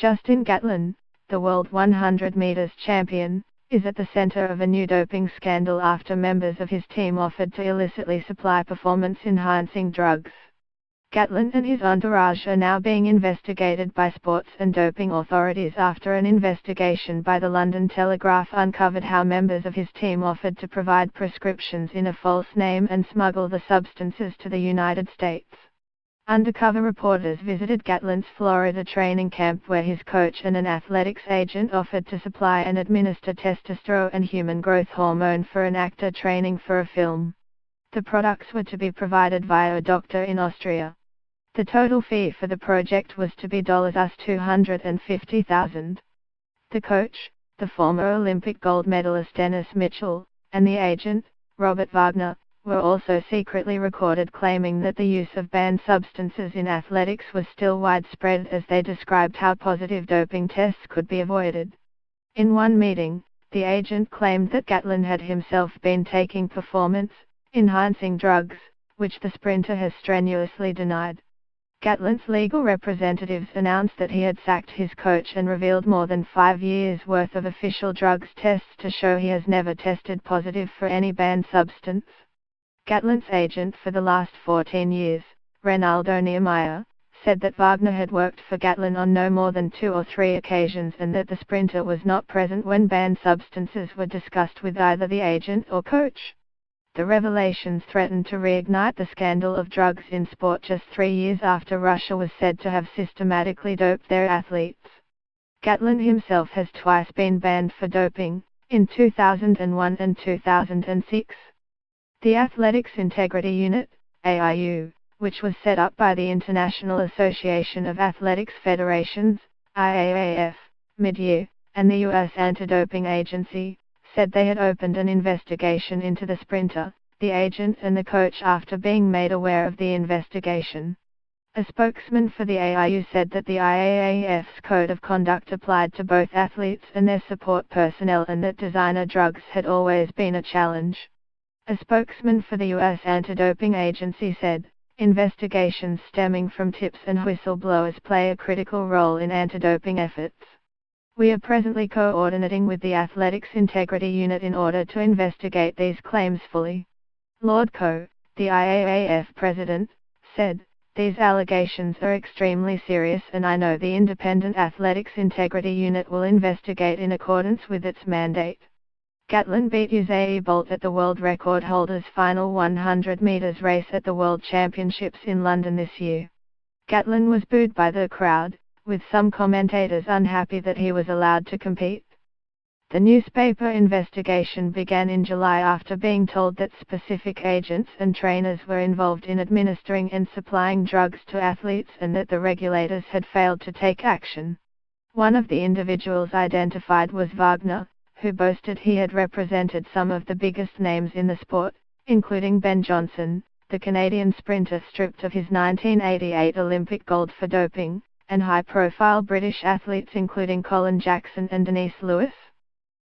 Justin Gatlin, the world 100 meters champion, is at the center of a new doping scandal after members of his team offered to illicitly supply performance-enhancing drugs. Gatlin and his entourage are now being investigated by sports and doping authorities after an investigation by the London Telegraph uncovered how members of his team offered to provide prescriptions in a false name and smuggle the substances to the United States. Undercover reporters visited Gatlin's Florida training camp where his coach and an athletics agent offered to supply and administer testosterone and human growth hormone for an actor training for a film. The products were to be provided via a doctor in Austria. The total fee for the project was to be $250,000. The coach, the former Olympic gold medalist Dennis Mitchell, and the agent, Robert Wagner, were also secretly recorded claiming that the use of banned substances in athletics was still widespread as they described how positive doping tests could be avoided. In one meeting, the agent claimed that Gatlin had himself been taking performance-enhancing drugs, which the sprinter has strenuously denied. Gatlin's legal representatives announced that he had sacked his coach and revealed more than 5 years' worth of official drugs tests to show he has never tested positive for any banned substance. Gatlin's agent for the last 14 years, Reynaldo Niemeyer, said that Wagner had worked for Gatlin on no more than 2 or 3 occasions and that the sprinter was not present when banned substances were discussed with either the agent or coach. The revelations threatened to reignite the scandal of drugs in sport just 3 years after Russia was said to have systematically doped their athletes. Gatlin himself has twice been banned for doping, in 2001 and 2006. The Athletics Integrity Unit, AIU, which was set up by the International Association of Athletics Federations, IAAF, mid-year, and the U.S. Anti-Doping Agency, said they had opened an investigation into the sprinter, the agent and the coach after being made aware of the investigation. A spokesman for the AIU said that the IAAF's code of conduct applied to both athletes and their support personnel and that designer drugs had always been a challenge. A spokesman for the U.S. Anti-Doping Agency said, investigations stemming from tips and whistleblowers play a critical role in anti-doping efforts. We are presently coordinating with the Athletics Integrity Unit in order to investigate these claims fully. Lord Coe, the IAAF president, said, these allegations are extremely serious and I know the Independent Athletics Integrity Unit will investigate in accordance with its mandate. Gatlin beat Usain Bolt at the world record holder's final 100 meters race at the World Championships in London this year. Gatlin was booed by the crowd, with some commentators unhappy that he was allowed to compete. The newspaper investigation began in July after being told that specific agents and trainers were involved in administering and supplying drugs to athletes and that the regulators had failed to take action. One of the individuals identified was Wagner, who boasted he had represented some of the biggest names in the sport, including Ben Johnson, the Canadian sprinter stripped of his 1988 Olympic gold for doping, and high-profile British athletes including Colin Jackson and Denise Lewis.